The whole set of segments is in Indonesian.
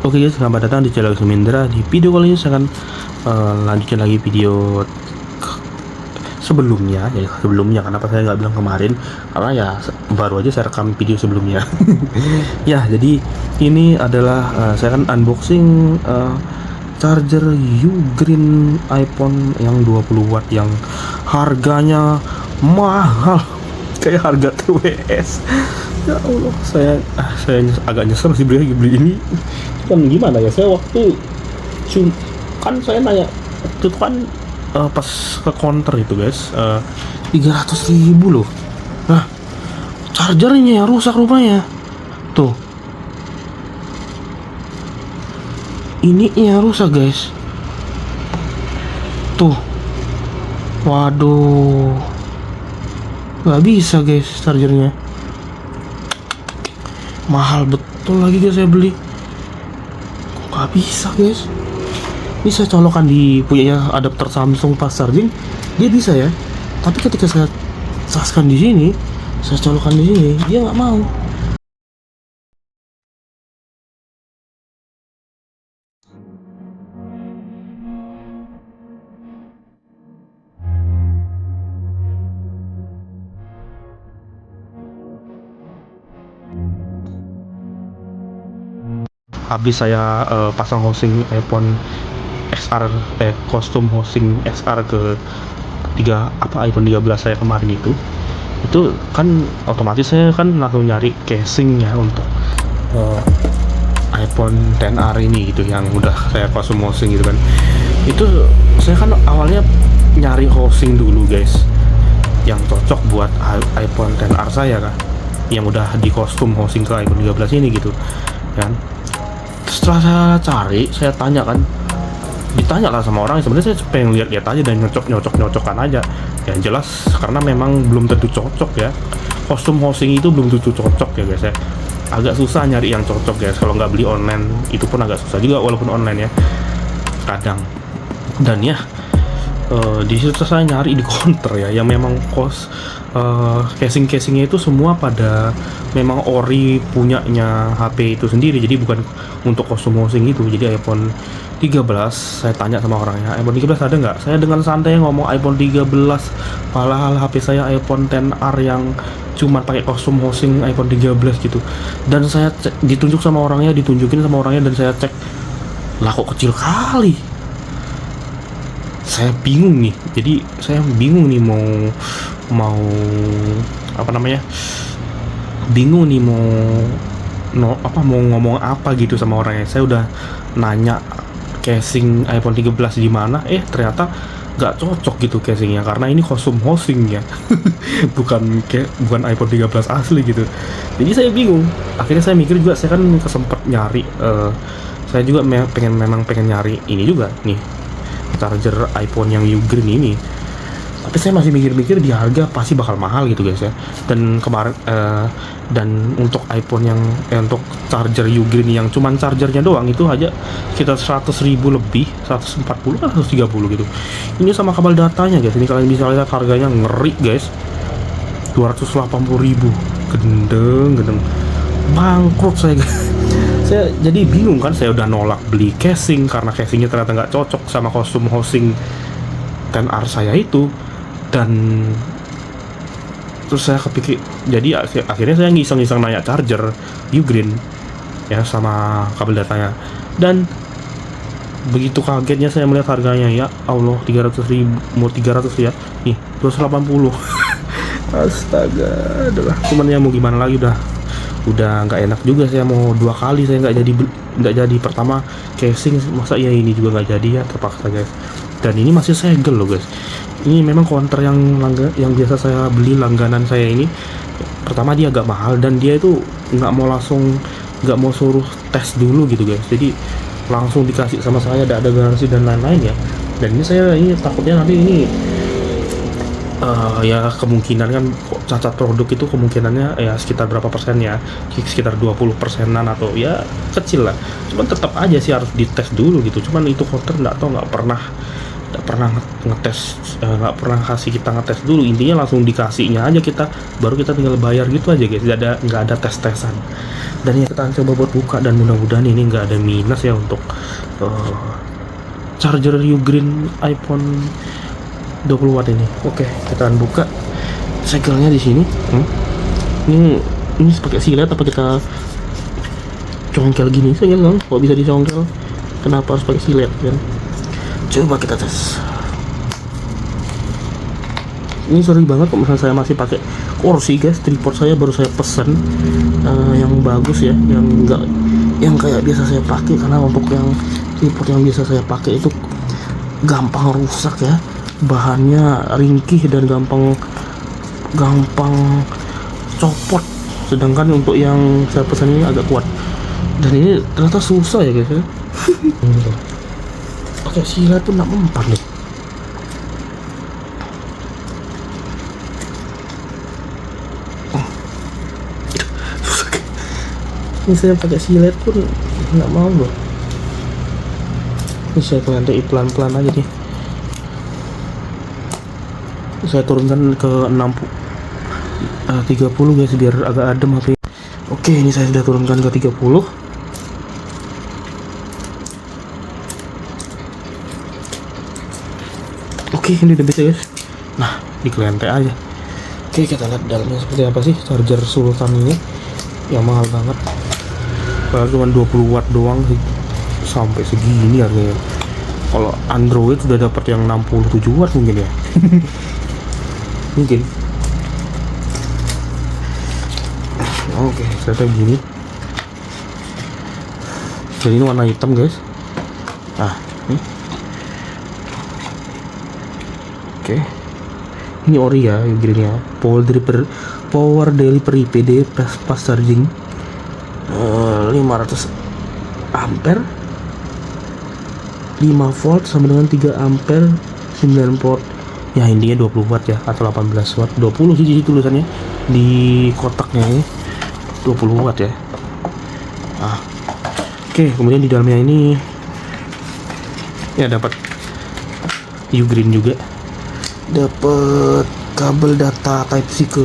Oke guys, selamat datang di channel Sumindra. Di video kali ini saya akan lanjutin lagi video sebelumnya. Ya sebelumnya, kenapa saya nggak bilang kemarin? Karena ya baru aja saya rekam video sebelumnya. Ya, jadi ini adalah saya akan unboxing charger Ugreen iPhone yang 20 watt yang harganya mahal kayak harga TWS. Ya Allah, saya agak nyesel sih beli ini. Kan gimana ya, saya waktu kan saya nanya waktu itu kan pas ke counter itu guys, 300.000 loh. Nah, chargernya yang rusak rupanya tuh, ini yang rusak guys tuh. Waduh, nggak bisa guys, chargernya mahal betul lagi guys. Saya beli nggak bisa guys. Bisa colokan di punyanya adapter Samsung pas charging, dia bisa ya, tapi ketika saya caskan di sini, saya colokan di sini, dia nggak mau. Habis saya pasang housing iPhone XR, kostum housing XR ke iPhone 13 saya kemarin itu kan otomatis saya kan langsung nyari casing ya untuk iPhone XR ini gitu, yang udah saya kostum housing gitu kan. Itu saya kan awalnya nyari housing dulu guys yang cocok buat iPhone XR saya kan, yang udah di kostum housing ke iPhone 13 ini gitu kan. Setelah saya cari, saya tanya kan, ditanya lah sama orang, sebenarnya saya pengen lihat aja dan nyocok-nyocokan aja. Yang jelas karena memang belum tentu cocok ya, kostum housing itu belum tentu cocok ya guys ya. Agak susah nyari yang cocok guys, kalau nggak beli online itu pun agak susah juga walaupun online ya kadang. Dan ya di situ saya nyari di counter ya, yang memang casingnya itu semua pada memang ori punyanya HP itu sendiri, jadi bukan untuk kostum housing itu. Jadi iPhone 13, saya tanya sama orangnya, iPhone 13 ada nggak? Saya dengan santai ngomong iPhone 13, padahal HP saya iPhone XR yang cuman pakai kostum housing iPhone 13 gitu. Dan saya ditunjukin sama orangnya, dan saya cek, lah kok kecil kali. Saya bingung nih, jadi saya bingung nih mau apa namanya, bingung nih mau ngomong apa gitu sama orangnya. Saya udah nanya casing iPhone 13 di mana, ternyata nggak cocok gitu casingnya, karena ini kostum housing ya. bukan iPhone 13 asli gitu. Jadi saya bingung. Akhirnya saya mikir juga, saya kan kesempet nyari, saya juga pengen nyari ini juga nih, charger iPhone yang Ugreen ini. Tapi saya masih mikir-mikir di harga pasti bakal mahal gitu guys ya. Dan kemarin dan untuk iPhone yang untuk charger Ugreen yang cuman chargernya doang itu aja sekitar 100.000 lebih, 140 atau 130 gitu. Ini sama kabel datanya guys. Ini kalian bisa lihat harganya ngeri guys. 280.000. Gendeng. Bangkrut saya guys. Saya jadi bingung kan, saya udah nolak beli casing karena casingnya ternyata nggak cocok sama kostum housing XR saya itu. Dan terus saya kepikir, jadi akhirnya saya ngiseng nanya charger Ugreen ya sama kabel datanya. Dan begitu kagetnya saya melihat harganya, ya Allah, 300.000, mau 300 ya, nih 280. Astaga, adalah cuman ya mau gimana lagi, udah nggak enak juga. Saya mau dua kali, saya nggak jadi pertama casing, masa ya ini juga nggak jadi ya, terpaksa guys. Dan ini masih segel loh guys. Ini memang counter yang biasa saya beli langganan saya ini, pertama dia agak mahal, dan dia itu nggak mau suruh tes dulu gitu guys. Jadi langsung dikasih sama saya, ada garansi dan lain-lain ya. Dan ini takutnya nanti ini ya kemungkinan kan cacat produk itu kemungkinannya ya sekitar berapa persen ya, sekitar 20%-an atau ya kecil lah. Cuman tetap aja sih harus dites dulu gitu. Cuman itu counter nggak pernah nggak pernah ngetes, nggak pernah kasih kita ngetes dulu. Intinya langsung dikasihnya aja kita, baru kita tinggal bayar gitu aja guys. Nggak ada tes-tesan. Dan ya kita coba buat buka, dan mudah-mudahan ini nggak ada minus ya untuk charger Ugreen iPhone 20 watt ini. Oke, kita akan buka segelnya di sini. Ini pakai silet apa kita congkel gini segel kan? Kok bisa dicongkel? Kenapa harus pakai silet kan? Coba kita tes. Ini sering banget kalau misalnya saya masih pakai kursi guys. Tripod saya baru saya pesen yang bagus ya, yang kayak biasa saya pakai, karena untuk yang tripod yang biasa saya pakai itu gampang rusak ya, bahannya ringkih dan gampang copot. Sedangkan untuk yang saya pesan ini agak kuat, dan ini ternyata susah ya guys ya. Pakai silet pun nggak mempan nih. Ini saya pakai silet pun nggak mau loh. Ini saya nanti pelan-pelan aja nih. Saya turunkan ke 30 guys biar agak adem HP. Oke, ini saya sudah turunkan ke 30. Oke, ini udah bisa guys. Nah, dikelentek aja. Oke, kita lihat dalamnya seperti apa sih charger Sultan ini yang mahal banget. Padahal cuma 20 watt doang sih, sampai segini harganya. Kalau Android sudah dapat yang 67 watt mungkin ya. Mungkin. Oke, ternyata begini. Jadi ini warna hitam guys. Nah, ini. Oke. Ini ori ya, Ugreen-nya. Power delivery PD fast charging 500 ampere, 5 volt sama dengan 3 ampere, 9 volt. Ya intinya 20 watt ya, atau 18 watt. 20 sih tulisannya di kotaknya ini. 20 watt ya. Nah, oke, kemudian di dalamnya ini ya dapat Ugreen juga. Dapat kabel data Type C ke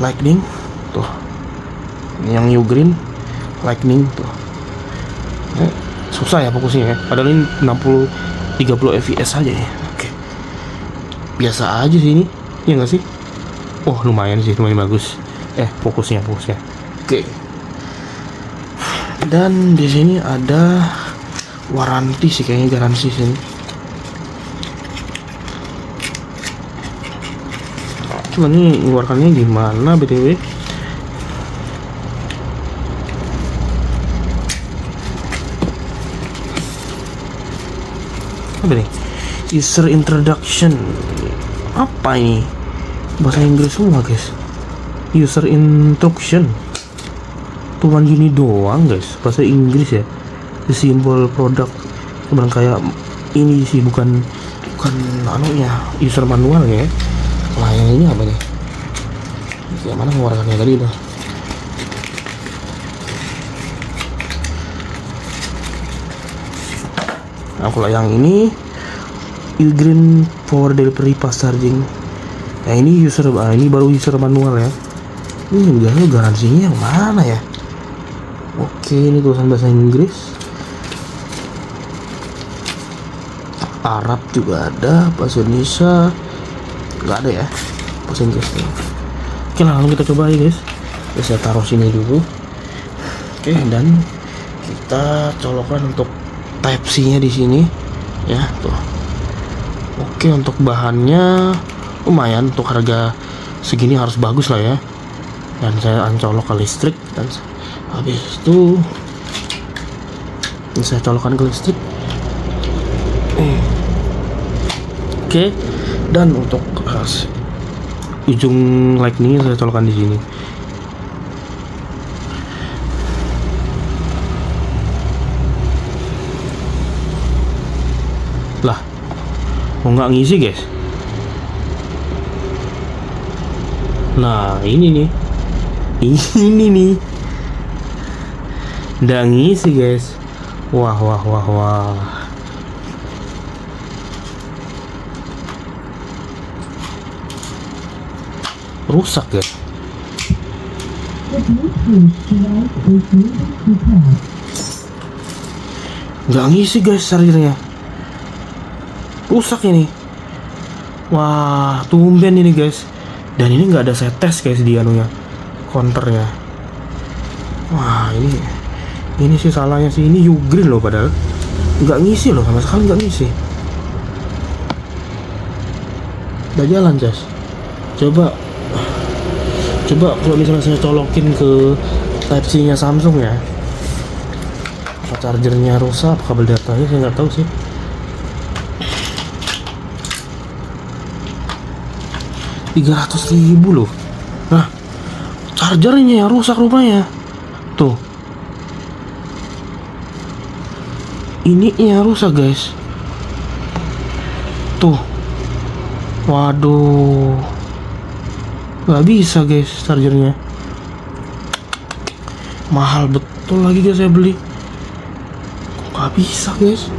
Lightning. Tuh. Yang Ugreen Lightning tuh. Susah ya fokusnya ya. Padahal ini 30 fps aja ya. Oke. Biasa aja sih ini. Iya nggak sih? Oh, lumayan sih, lumayan bagus. Fokusnya. Oke. Dan di sini ada waranti sih, kayaknya garansi sini. Cuman ini mengeluarkannya gimana BTW? Apa nih? User introduction. Apa ini? Bahasa Inggris semua guys. User instruction. Cuman gini doang guys, bahasa Inggris ya. The symbol product. Cuman kayak ini sih, bukan anunya, user manual ya. Nah yang ini apa nih? Yang mana mengeluarkannya tadi udah. Nah kalau yang ini Ugreen Power Delivery Fast Charging. Nah ini ini baru user manual ya. Ini biasanya garansinya yang mana ya? Oke, ini tulisan bahasa Inggris. Arab juga ada, bahasa Indonesia nggak ada ya, bahasa Inggris. Oke, langsung kita coba ya guys. Saya taruh sini dulu. Oke, dan kita colokkan untuk Type C nya di sini ya tuh. Oke, untuk bahannya lumayan, untuk harga segini harus bagus lah ya. Dan saya colok ke listrik, dan habis itu ini saya colokkan ke listrik. Oke, dan untuk ujung lightning saya colokkan di sini. Lah, mau nggak ngisi guys? Nah ini nih, nggak ngisi guys. Wah. rusak guys. Nggak ngisi guys chargernya, rusak ini. Wah, tumben ini guys. Dan ini nggak ada saya tes guys di anunya, counternya. Wah, ini sih salahnya sih. Ini Ugreen loh, padahal nggak ngisi loh, sama sekali nggak ngisi. Udah jalan guys. Coba kalau misalnya saya colokin ke Type C nya Samsung ya, apa chargernya rusak, apa kabel datanya saya nggak tahu sih. $300.000 loh. Nah, chargernya yang rusak rupanya. Tuh, ini yang rusak guys. Tuh, waduh, nggak bisa guys chargernya. Mahal betul lagi guys saya beli. Kok nggak bisa guys?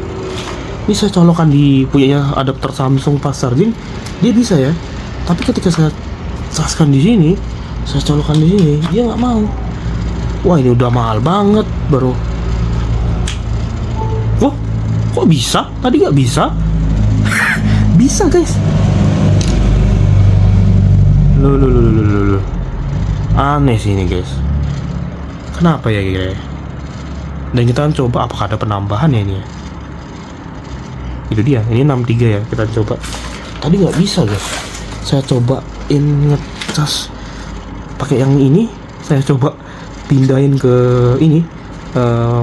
Ini saya colokan di punyanya adapter Samsung pas charging, dia bisa ya. Tapi ketika saya caskan di sini, saya colokan di sini, dia nggak mau. Wah, ini udah mahal banget baru. Oh, kok bisa? Tadi nggak bisa? Bisa guys. Loh. Aneh sih ini guys. Kenapa ya guys? Dan kita kan coba apakah ada penambahan ya ini ya. Itu dia, ini 63 ya, kita coba. Tadi nggak bisa guys. Saya cobain ngecas pakai yang ini, saya coba pindahin ke ini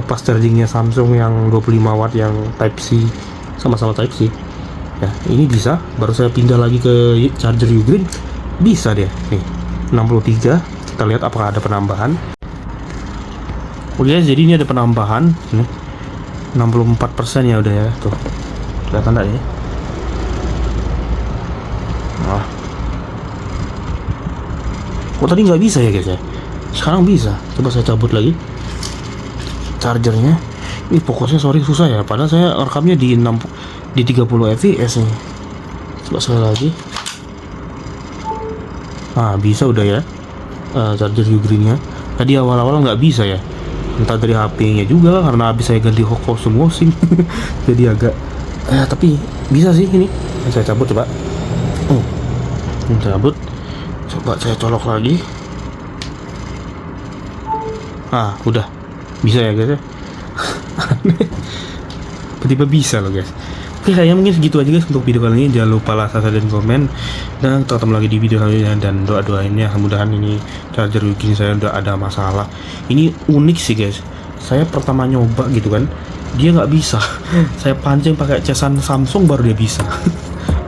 fast chargingnya Samsung yang 25 watt yang Type C, sama-sama Type C ya. Ini bisa, baru saya pindah lagi ke charger Ugreen, bisa dia nih 63. Kita lihat apakah ada penambahan. Oke, jadi ini ada penambahan nih 64% ya udah ya, tuh kelihatan enggak ya. Nah, kok tadi nggak bisa ya guys ya, sekarang bisa. Coba saya cabut lagi chargernya. Ini fokusnya sorry susah ya, padahal saya rekamnya di 30 fps nih. Coba sekali lagi. Nah, bisa udah ya. Charger Ugreen nya tadi awal-awal nggak bisa ya, entah dari HP-nya juga karena habis saya ganti kostum washing. Jadi agak tapi bisa sih ini. Saya cabut coba. Cabut, coba saya colok lagi. Udah bisa ya guys ya. Tiba-tiba bisa loh guys. Oke, kayaknya mungkin segitu aja guys untuk video kali ini. Jangan lupa like, subscribe, dan komen. Dan ketemu lagi di video selanjutnya. Dan doa-doainnya mudah-mudahan ini charger Ugreen saya udah ada masalah. Ini unik sih guys. Saya pertama nyoba gitu kan, dia nggak bisa. Saya pancing pakai casan Samsung baru dia bisa.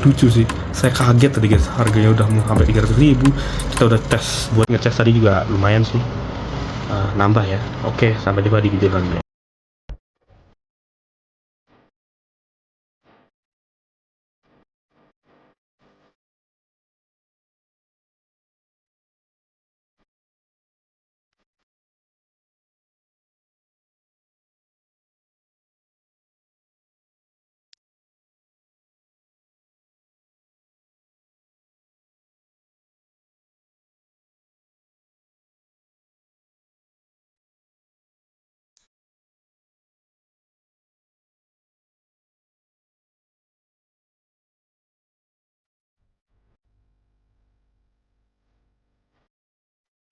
Lucu sih, saya kaget tadi guys, harganya udah mau sampai 300.000. Kita udah tes buat ngecas tadi juga lumayan sih, nambah ya. Oke, sampai jumpa di video selanjutnya.